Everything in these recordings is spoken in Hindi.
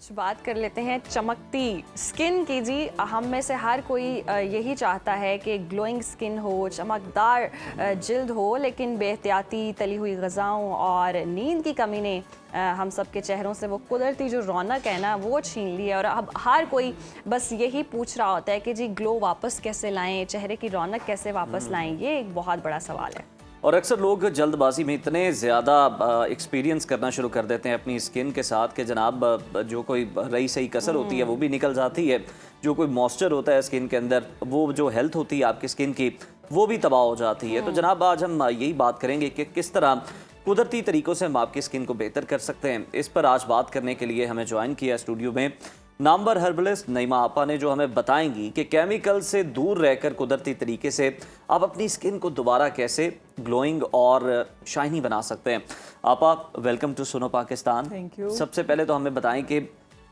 कुछ बात कर लेते हैं चमकती स्किन की जी। हम में से हर कोई यही चाहता है कि ग्लोइंग स्किन हो, चमकदार जिल्द हो, लेकिन बेहतियाती तली हुई ग़िज़ाओं और नींद की कमी ने हम सब के चेहरों से वो कुदरती जो रौनक है ना वो छीन ली है। और अब हर कोई बस यही पूछ रहा होता है कि जी ग्लो वापस कैसे लाएं, चेहरे की रौनक कैसे वापस लाएं। ये एक बहुत बड़ा सवाल है और अक्सर लोग जल्दबाजी में इतने ज़्यादा एक्सपीरियंस करना शुरू कर देते हैं अपनी स्किन के साथ कि जनाब जो कोई रही सही कसर होती है वो भी निकल जाती है, जो कोई मॉइस्चर होता है स्किन के अंदर, वो जो हेल्थ होती है आपकी स्किन की वो भी तबाह हो जाती है। तो जनाब आज हम यही बात करेंगे कि किस तरह कुदरती तरीक़ों से हम आपकी स्किन को बेहतर कर सकते हैं। इस पर आज बात करने के लिए हमें ज्वाइन किया स्टूडियो में नामवर हर्बलिस्ट नईमा आपा ने, जो हमें बताएंगी कि केमिकल से दूर रहकर कुदरती तरीके से आप अपनी स्किन को दोबारा कैसे ग्लोइंग और शाइनी बना सकते हैं। आपा वेलकम टू सुनो पाकिस्तान। Thank you. सबसे पहले तो हमें बताएं कि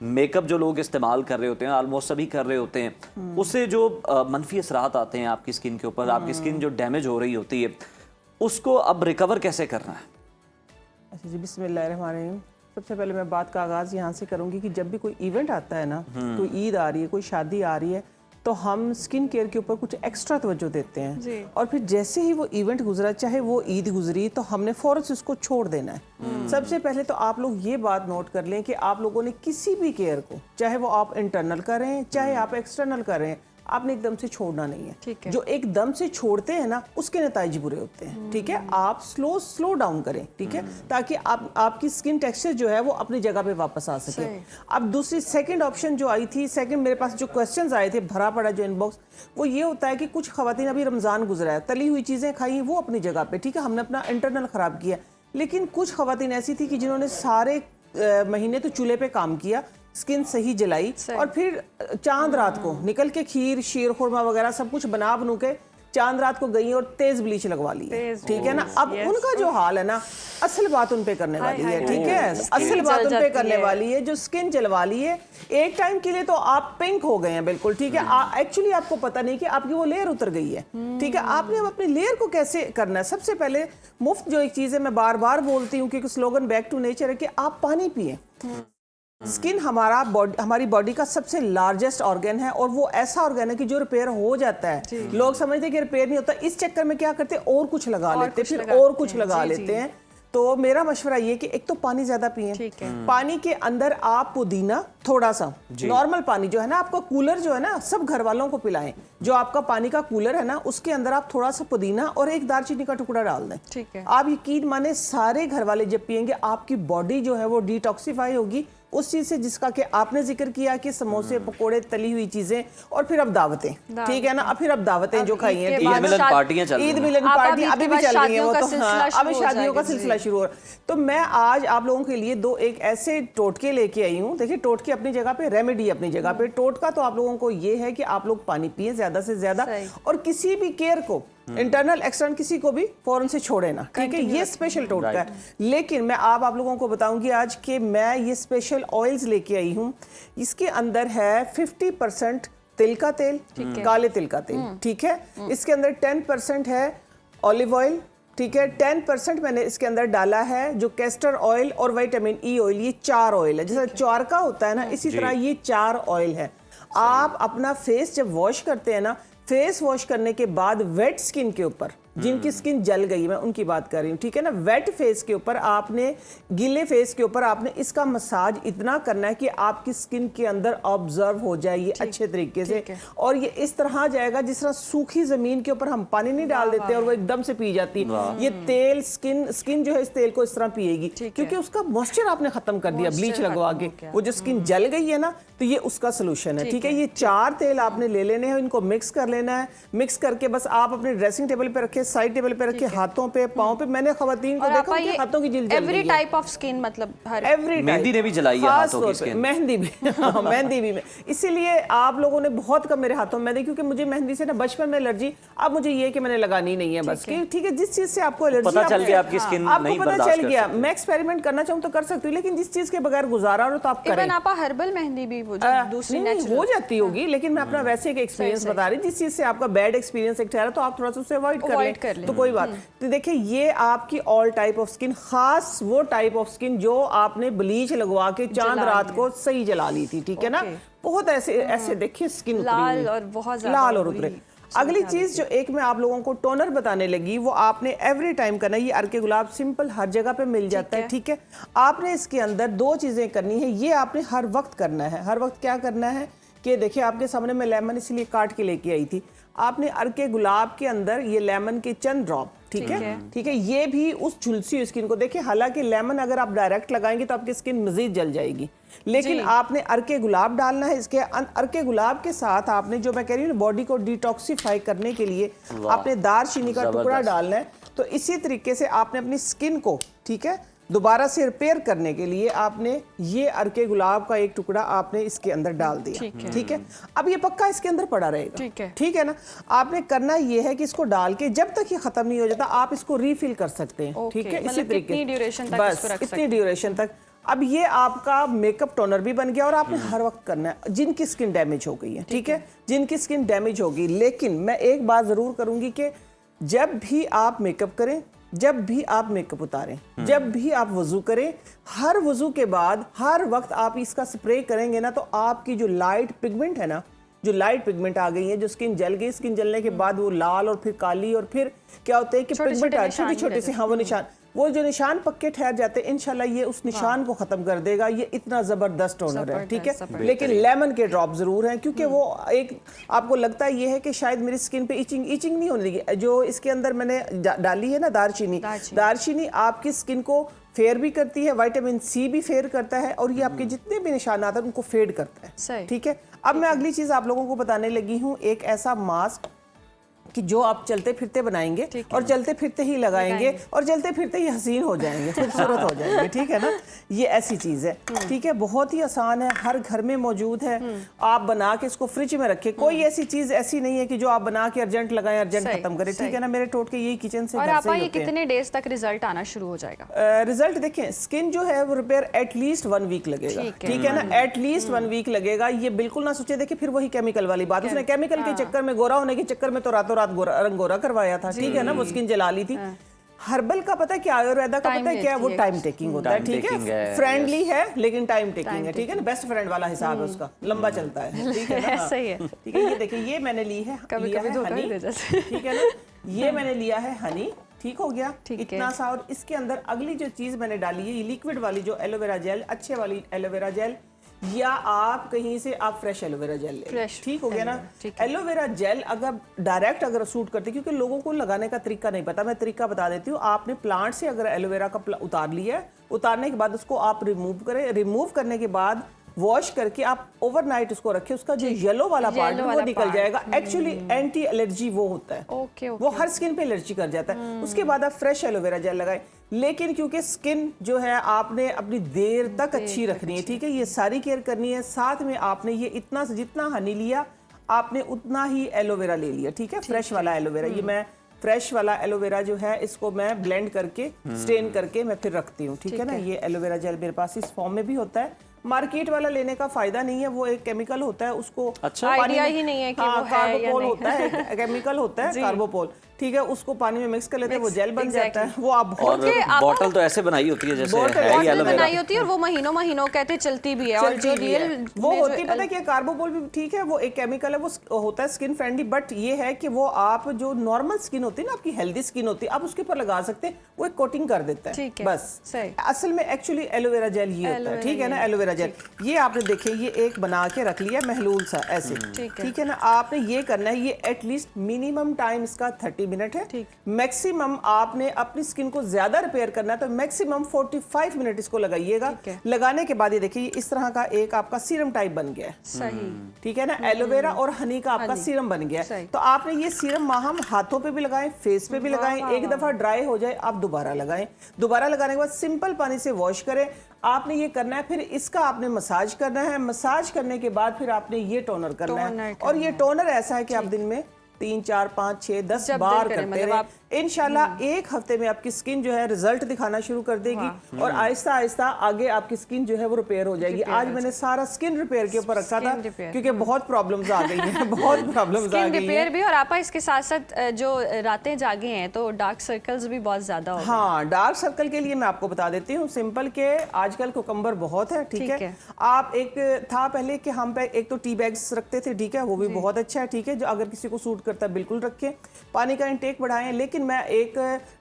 मेकअप जो लोग इस्तेमाल कर रहे होते हैं, ऑलमोस्ट सभी कर रहे होते हैं, उससे जो मनफी असरात आते हैं आपकी स्किन के ऊपर, आपकी स्किन जो डैमेज हो रही होती है उसको अब रिकवर कैसे करना है? अच्छा जी, बिस्मिल्लाहिर्रहमानिर्रहीम। सबसे पहले मैं बात का आगाज़ यहाँ से करूँगी कि जब भी कोई इवेंट आता है ना, कोई ईद आ रही है, कोई शादी आ रही है, तो हम स्किन केयर के ऊपर कुछ एक्स्ट्रा तवज्जो देते हैं और फिर जैसे ही वो इवेंट गुजरा, चाहे वो ईद गुजरी, तो हमने फ़ौरन से उसको छोड़ देना है। सबसे पहले तो आप लोग ये बात नोट कर लें कि आप लोगों ने किसी भी केयर को, चाहे वो आप इंटरनल करें चाहे आप एक्सटर्नल करें, आपने एकदम से छोड़ना नहीं है। जो एकदम से छोड़ते हैं ना उसके नतीजे बुरे होते हैं। ठीक है, आप स्लो डाउन करें, ठीक है, ताकि आपकी स्किन टेक्सचर जो है वो अपनी जगह पे वापस आ सके। अब दूसरी सेकंड ऑप्शन जो आई थी, सेकंड मेरे पास जो क्वेश्चंस आए थे, भरा पड़ा जो इनबॉक्स, वो ये होता है कि कुछ खवातीन अभी रमज़ान गुजरा है, तली हुई चीज़ें खाई, वो अपनी जगह पे, ठीक है, हमने अपना इंटरनल ख़राब किया, लेकिन कुछ खवातीन ऐसी थी कि जिन्होंने सारे महीने तो चूल्हे पे काम किया, स्किन सही जलाई, और फिर चांद रात को निकल के खीर, शीर खुरमा वगैरह सब कुछ बनू के चांद रात को गई और तेज ब्लीच लगवा ली, ठीक है ना। अब उनका जो हाल है ना, असल बात उन पे करने वाली है, ठीक है, असल बात उन पे करने वाली है, जो स्किन जलवा ली है एक टाइम के लिए, तो आप पिंक हो गए हैं बिल्कुल, ठीक है। एक्चुअली आपको पता नहीं कि आपकी वो लेयर उतर गई है, ठीक है। आपने अब अपनी लेयर को कैसे करना है? सबसे पहले मुफ्त जो एक चीज़ है, मैं बार बार बोलती हूँ कि स्लोगन बैक टू नेचर है कि आप पानी पिए। स्किन हमारी बॉडी का सबसे लार्जेस्ट ऑर्गन है और वो ऐसा ऑर्गन है कि जो रिपेयर हो जाता है। लोग समझते हैं कि रिपेयर नहीं होता, इस चक्कर में क्या करते हैं, और कुछ लगा लेते हैं, फिर और कुछ लगा लेते हैं। तो मेरा मशवरा ये कि एक तो पानी ज्यादा पिए, पानी के अंदर आप पुदीना थोड़ा सा, नॉर्मल पानी जो है ना, आपका कूलर जो है ना, सब घर वालों को पिलाएं, जो आपका पानी का कूलर है ना उसके अंदर आप थोड़ा सा पुदीना और एक दालचीनी का टुकड़ा डाल दें, ठीक है। आप यकीन माने सारे घर वाले जब पियेंगे आपकी बॉडी जो है वो डिटॉक्सिफाई होगी उस चीज से जिसका कि आपने जिक्र किया कि समोसे, पकोड़े, तली हुई चीजें, और फिर अब दावतें, ठीक है ना। अब फिर अब दावतें जो खाई हैं, ईद मिलन पार्टियां चल रही हैं, ईद मिलन पार्टी अभी भी चल रही है, वो तो हाँ, अभी शादियों का सिलसिला शुरू हो रहा है। तो मैं आज आप लोगों के लिए दो एक ऐसे टोटके लेके आई हूँ। देखिए, टोटके अपनी जगह पे, रेमेडी अपनी जगह पे। टोटका तो आप लोगों को ये है कि आप लोग पानी पिए ज्यादा से ज्यादा, और किसी भी केयर को, इंटरनल एक्सटर्नल, किसी को भी फौरन से छोड़े ना, ठीक है। ये स्पेशल टोटका है, लेकिन मैं आप लोगों को बताऊंगी आज कि मैं ये स्पेशल ऑयल्स लेके आई हूँ। इसके अंदर है 50% तिल का तेल, काले तिल का तेल, ठीक है। इसके अंदर 10% है ऑलिव ऑयल, ठीक है। 10% मैंने इसके अंदर डाला है जो कैस्टर ऑयल और विटामिन ई ऑयल, ये 4 ऑयल है। जैसे चार का होता है ना, इसी तरह ये 4 ऑयल है। आप अपना फेस जब वॉश करते हैं ना, फेस वॉश करने के बाद वेट स्किन के ऊपर, जिनकी स्किन जल गई, मैं उनकी बात कर रही हूँ, ठीक है ना, वेट फेस के ऊपर आपने, गीले फेस के ऊपर आपने इसका मसाज इतना करना है कि आपकी स्किन के अंदर ऑब्जर्व हो जाए ये अच्छे तरीके से, और ये इस तरह जाएगा जिस तरह सूखी जमीन के ऊपर हम पानी नहीं डाल देते और वो एकदम से पी जाती है। ये तेल, स्किन जो है इस तेल को इस तरह पिएगी, क्योंकि उसका मॉइस्चर आपने खत्म कर दिया ब्लीच लगवा के। वो जो स्किन जल गई है ना, तो ये उसका सोल्यूशन है, ठीक है। ये 4 तेल आपने ले लेने हैं, इनको मिक्स कर लेना है। मिक्स करके बस आप अपने ड्रेसिंग टेबल पे रखे, साइड टेबल पे रखे, हाथों पे, पाँव पे। मैंने खवातीन को देखा कि हाथों की जिल्द जल गई है। एवरी टाइप ऑफ स्किन, मतलब हर एवरी, मेहंदी ने भी जलाई है हाथों की स्किन, मेहंदी भी मेहंदी भी। इसीलिए आप लोगों ने बहुत कम मेरे हाथों में, क्योंकि मुझे मेहंदी से ना बचपन में एलर्जी, अब मुझे ये कि मैंने लगानी नहीं है बस, ठीक है। जिस चीज से आपको एलर्जी, पता चल गया आपकी स्किन नहीं पता चल गया, मैं एक्सपेरिमेंट करना चाहूँ तो कर सकती हूँ, लेकिन जिस चीज के बगैर गुजारा हो तो आप करें। आप हर्बल मेहंदी भी दूसरी हो जाती होगी, लेकिन मैं अपना वैसे एक एक्सपीरियंस बता रही, जिस चीज से आपका बैड एक्सपीरियंस एक ठहरा तो आप थोड़ा सा उसे अवॉइड कर लें, Avoid कर लें। तो कोई बात तो देखिए ये आपकी ऑल टाइप ऑफ स्किन, खास वो टाइप ऑफ स्किन जो आपने ब्लीच लगवा के चांद रात को सही जला ली थी, ठीक है ना। बहुत ऐसे देखिए स्किन लाल और बहुत ज्यादा लाल और बुरी उतरे। अगली चीज जो एक मैं आप लोगों को टोनर बताने लगी वो आपने एवरी टाइम करना है। ये अर्के गुलाब सिंपल हर जगह पे मिल जाता है, ठीक है। आपने इसके अंदर दो चीजें करनी है, ये आपने हर वक्त करना है। हर वक्त क्या करना है कि देखिए आपके सामने मैं लेमन इसलिए काट के लेके आई थी। आपने अर्के गुलाब के अंदर ये लेमन के चंद ड्रॉप, ठीक है, ये भी उस झुलसी हुई स्किन को देखिए। हालांकि लेमन अगर आप डायरेक्ट लगाएंगे तो आपकी स्किन मजीद जल जाएगी, लेकिन आपने अर्के गुलाब डालना है। इसके अर्के गुलाब के साथ आपने जो मैं कह रही हूँ बॉडी को डिटॉक्सिफाई करने के लिए आपने दारचीनी का टुकड़ा डालना है। तो इसी तरीके से आपने अपनी स्किन को, ठीक है, दोबारा से रिपेयर करने के लिए आपने ये अर्के गुलाब का एक टुकड़ा आपने इसके अंदर डाल दिया, ठीक है। अब ये पक्का इसके अंदर पड़ा रहेगा, ठीक है ना। आपने करना ये है कि इसको डाल के जब तक ये खत्म नहीं हो जाता आप इसको रीफिल कर सकते हैं, ठीक है। इसी तरीके बस इतनी ड्यूरेशन तक। अब ये आपका मेकअप टोनर भी बन गया और आपने हर वक्त करना है जिनकी स्किन डैमेज हो गई है, ठीक है, जिनकी स्किन डैमेज होगी। लेकिन मैं एक बात जरूर करूंगी कि जब भी आप मेकअप करें, जब भी आप मेकअप उतारें, जब भी आप वजू करें, हर वजू के बाद हर वक्त आप इसका स्प्रे करेंगे ना, तो आपकी जो लाइट पिगमेंट है ना, जो लाइट पिगमेंट आ गई है, जो स्किन जल गई, स्किन जलने के बाद वो लाल और फिर काली और फिर क्या होता है कि पिगमेंट छोटे छोटे से, हाँ वो निशान, वो जो निशान पक्के ठहर जाते हैं, इंशाल्लाह ये उस निशान को खत्म कर देगा। ये इतना जबरदस्त टोनर है, ठीक है। लेकिन लेमन के ड्रॉप जरूर हैं, क्योंकि वो एक आपको लगता है ये है कि शायद मेरी स्किन पे इचिंग नहीं होने लगी। जो इसके अंदर मैंने डाली है ना दारचीनी आपकी स्किन को फेयर भी करती है, विटामिन सी भी फेयर करता है और ये आपके जितने भी निशानात हैं उनको फेड करता है, ठीक है। अब मैं अगली चीज आप लोगों को बताने लगी हूँ, एक ऐसा मास्क कि जो आप चलते फिरते बनाएंगे और चलते फिरते ही लगाएंगे और चलते फिरते ही हसीन हो जाएंगे, खूबसूरत हो जाएंगे, ठीक है ना। ये ऐसी चीज है, ठीक है, बहुत ही आसान है, हर घर में मौजूद है। आप बना के इसको फ्रिज में रखें। कोई ऐसी चीज ऐसी नहीं है कि जो आप बना के अर्जेंट लगाएं, अर्जेंट खत्म करें, ठीक है ना। मेरे टोटके यही किचन से, और आपका ये कितने डेज तक रिजल्ट आना शुरू हो जाएगा? रिजल्ट देखें, स्किन जो है वो रिपेयर एटलीस्ट 1 वीक लगेगा, ठीक है ना, एटलीस्ट 1 वीक लगेगा। ये बिल्कुल ना सोचे, देखिए फिर वही केमिकल वाली बात, उसने केमिकल के चक्कर में, गोरा होने के चक्कर में तो रातों रात रंग गोरा करवाया था, ठीक है ना, वो स्किन जला ली थी। हर्बल का पता है क्या, आयुर्वेदा का पता है क्या, वो टाइम टेकिंग होता है, ठीक है, फ्रेंडली है लेकिन टाइम टेकिंग है, ठीक है ना, बेस्ट फ्रेंड वाला हिसाब है उसका, लंबा चलता है, ठीक है ना, सही है, ठीक है। ये देखिए ये मैंने ली है, ठीक है ना, ये मैंने लिया है हनी, ठीक हो गया इतना सा। और इसके अंदर अगली जो चीज मैंने डाली है ये लिक्विड वाली जो एलोवेरा जेल, अच्छे वाली एलोवेरा जेल, या आप कहीं से आप फ्रेश एलोवेरा जेल ले, ठीक हो गया ना। एलोवेरा जेल अगर डायरेक्ट अगर सूट करती, क्योंकि लोगों को लगाने का तरीका नहीं पता, मैं तरीका बता देती हूँ। आपने प्लांट से अगर एलोवेरा का उतार लिया, उतारने के बाद उसको आप रिमूव करें, रिमूव करने के बाद वॉश करके आप ओवरनाइट उसको रखें, उसका जो येलो वाला पार्ट वो निकल जाएगा। एक्चुअली एंटी एलर्जी वो होता है, वो हर स्किन पे एलर्जी कर जाता है। उसके बाद आप फ्रेश एलोवेरा जेल लगाएं। लेकिन क्योंकि स्किन जो है आपने अपनी देर तक अच्छी रखनी है, ठीक है, ये सारी केयर करनी है। साथ में आपने ये इतना से जितना हनी लिया आपने उतना ही एलोवेरा ले लिया, ठीक है, फ्रेश वाला एलोवेरा। ये मैं फ्रेश वाला एलोवेरा जो है इसको मैं ब्लेंड करके स्टेन करके मैं फिर रखती हूँ, ठीक है ना। ये एलोवेरा जेल मेरे पास इस फॉर्म में भी होता है। मार्केट वाला लेने का फायदा नहीं है, वो एक केमिकल होता है, उसको अच्छा आइडिया ही नहीं है कि वो है कार्बोपोल होता है, केमिकल होता है कार्बोपोल, ठीक है, उसको पानी में मिक्स कर लेते हैं, वो जेल बन जाता है। वो आप बॉटल तो ऐसे बनाई होती है जैसे बॉटल बनाई होती है और वो महीनों महीनों कहते चलती भी है। और जो रियल वो होती है, पता है क्या, कार्बोपोल भी ठीक है, वो एक केमिकल है, वो होता है स्किन फ्रेंडली। बट ये है कि वो आप जो नॉर्मल स्किन होती है ना, आपकी हेल्दी स्किन होती है, आप उसके ऊपर लगा सकते हैं, वो एक कोटिंग कर देता है, बस। असल में एक्चुअली एलोवेरा जेल ये होता है, ठीक है ना, एलोवेरा जेल। ये आपने देखे ये एक बना के रख लिया महलूल सा ऐसे, ठीक है ना। आपने ये करना है, ये एटलीस्ट मिनिमम टाइम इसका 30 मिनट है, मैक्सिमम आपने अपनी स्किन को ज्यादा रिपेयर करना है तो मैक्सिमम 45 मिनट इसको लगाइएगा। लगाने के बाद ये देखिए इस तरह का एक आपका सीरम टाइप बन गया है, सही, ठीक है ना, एलोवेरा और हनी का आपका सीरम बन गया है। तो आपने ये सीरम हम हाथों पे भी लगाएं, फेस पे भी लगाएं, एक दफा ड्राई हो जाए आप दोबारा लगाएं। दोबारा लगाने के बाद सिंपल पानी से वॉश करें। आपने ये करना है, फिर इसका आपने मसाज करना है। मसाज करने के बाद फिर आपने ये टोनर करना है। और ये टोनर ऐसा है कि आप दिन में 3 4 5 6 10 जब बार दिल करे, करते मतलब रहे, आप इंशाल्लाह एक हफ्ते में आपकी स्किन जो है रिजल्ट दिखाना शुरू कर देगी और आहिस्ता आहिस्ता आगे आपकी स्किन जो है वो रिपेयर हो जाएगी। आज मैंने सारा स्किन रिपेयर के ऊपर रखा था Skin repair, क्योंकि बहुत प्रॉब्लम्स आ गई हैं, बहुत प्रॉब्लम्स आ स्किन गई हैं। रिपेयर भी, और आपा इसके साथ साथ जो रातें जागी हैं तो डार्क सर्कल्स भी बहुत ज्यादा हो गए। हाँ, डार्क सर्कल के लिए मैं आपको बता देती हूँ सिंपल के आजकल कुकम्बर बहुत है, ठीक है। आप एक था पहले कि हम पे एक तो टी बैग्स रखते थे, ठीक है, वो भी बहुत अच्छा है, ठीक है, जो अगर किसी को सूट करता है बिल्कुल रखें, पानी का इंटेक बढ़ाएं। लेकिन मैं एक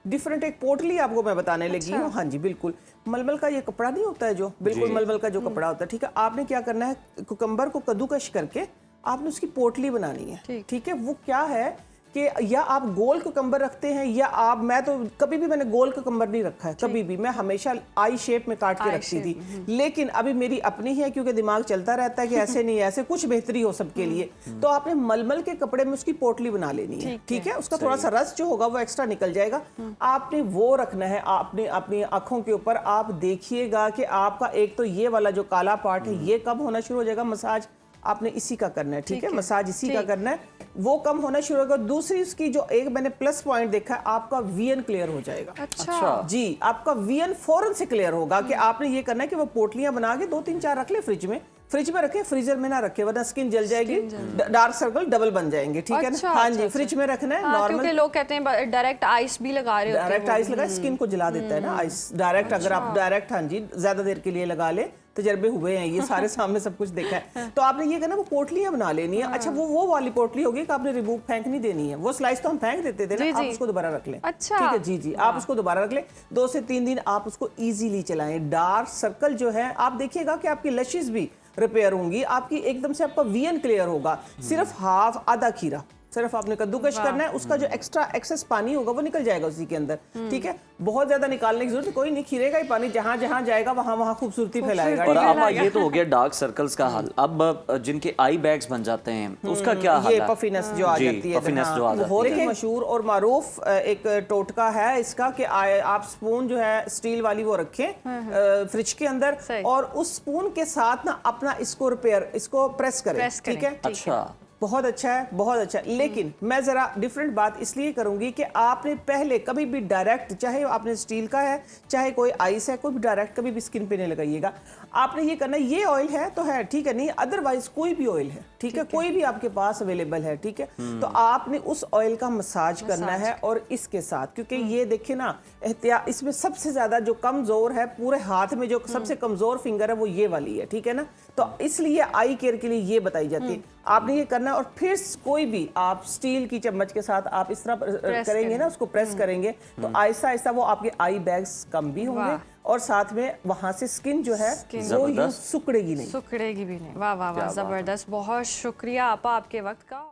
डिफरेंट एक पोटली आपको मैं बताने लगी हूँ। हाँ जी, बिल्कुल मलमल का ये कपड़ा नहीं होता है जो, बिल्कुल मलमल का जो कपड़ा होता है, ठीक है। आपने क्या करना है, कुकम्बर को कद्दूकश करके आपने उसकी पोटली बनानी है, ठीक है। वो क्या है कि या आप गोल कुकम्बर रखते हैं या आप, मैं तो कभी भी मैंने गोल कुकम्बर नहीं रखा है, कभी भी मैं हमेशा आई शेप में काट के रखती थी। लेकिन अभी मेरी अपनी है क्योंकि दिमाग चलता रहता है कि ऐसे नहीं ऐसे कुछ बेहतरी हो सबके लिए, तो आपने मलमल के कपड़े में उसकी पोटली बना लेनी है, ठीक है। उसका थोड़ा सा रस जो होगा वो एक्स्ट्रा निकल जाएगा, आपने वो रखना है। आपने अपनी आंखों के ऊपर आप देखिएगा कि आपका एक तो ये वाला जो काला पार्ट है ये कब होना शुरू हो जाएगा। मसाज आपने इसी का करना है, ठीक है, मसाज इसी का करना है, वो कम होना शुरू होगा। दूसरी उसकी जो एक मैंने प्लस पॉइंट देखा है, आपका वीएन क्लियर हो जाएगा। अच्छा जी, आपका वीएन फौरन से क्लियर होगा कि आपने ये करना है कि वो पोटलियां बना के 2 3 4 रख ले फ्रिज में रखें, फ्रीजर में ना रखें वरना स्किन जल जाएगी, डार्क सर्कल डबल बन जाएंगे, ठीक है ना। हाँ जी, फ्रिज में रखना है नॉर्मल, क्योंकि लोग कहते हैं डायरेक्ट आइस भी लगा रहे होते हैं। डायरेक्ट आइस लगा स्किन को जला देता है ना आइस, डायरेक्ट अगर आप डायरेक्ट, हाँ जी, ज्यादा देर के लिए लगा ले, तजर्बे हुए हैं ये सारे, सामने सब कुछ देखा है। तो आपने ये करना, वो पोटलियां बना लेनी है। अच्छा, वो वाली पोटली होगी कि आपने रिमूव फेंक नहीं देनी है, वो स्लाइस तो हम फेंक देते थे ना, आप उसको दोबारा रख लें, अच्छा, ठीक है। जी जी, आप उसको दोबारा रख लें, 2 से 3 दिन आप उसको इजीली चलाएं। डार्क सर्कल जो है आप देखिएगा कि आपकी लशिस भी रिपेयर होंगी, आपकी एकदम से आपका वीएन क्लियर होगा। सिर्फ हाफ आधा खीरा सिर्फ आपने कद्दूकश करना है, उसका जो एक्स्ट्रा एक्सेस पानी होगा वो निकल जाएगा उसी के अंदर, ठीक है। बहुत ज्यादा निकालने की जरूरत कोई नहीं, खीरे का ही पानी जहां जहां जाएगा वहां वहां खूबसूरती फैलाएगा। और अब ये तो हो गया डार्क सर्कल्स का हाल, अब जिनके आई बैग्स बन जाते हैं उसका क्या हाल है? ये पफिनेस जो आ जाती है, पफिनेस जो आ जाती है, मशहूर और मारूफ एक टोटका है इसका कि आप स्पून जो है स्टील वाली वो रखें फ्रिज के अंदर और उस स्पून के साथ ना अपना इसको रिपेयर, इसको प्रेस करें, ठीक है। अच्छा, बहुत अच्छा है, बहुत अच्छा है। लेकिन मैं जरा डिफरेंट बात इसलिए करूंगी कि आपने पहले कभी भी डायरेक्ट, चाहे आपने स्टील का है चाहे कोई आइस है, कोई भी डायरेक्ट कभी भी स्किन पे नहीं लगाइएगा। आपने ये करना है, ये ऑयल है तो है, ठीक है, नहीं अदरवाइज कोई भी ऑयल है, ठीक है, कोई भी आपके पास अवेलेबल है, ठीक है। तो आपने उस ऑयल का मसाज करना है और इसके साथ, क्योंकि ये देखिए ना, एहतियात इसमें सबसे ज्यादा जो कमजोर है पूरे हाथ में, जो सबसे कमजोर फिंगर है वो ये वाली है, ठीक है ना। तो इसलिए आई केयर के लिए ये बताई जाती है, आपने ये करना है। और फिर कोई भी आप स्टील की चम्मच के साथ आप इस तरह करेंगे ना, उसको प्रेस करेंगे तो आहिस्ता आहिस्ता वो आपके आई बैग्स कम भी होंगे और साथ में वहां से स्किन जो है वो यूं सुकड़ेगी नहीं। वाह वाह वाह, जबरदस्त। बहुत शुक्रिया आपा आपके वक्त का।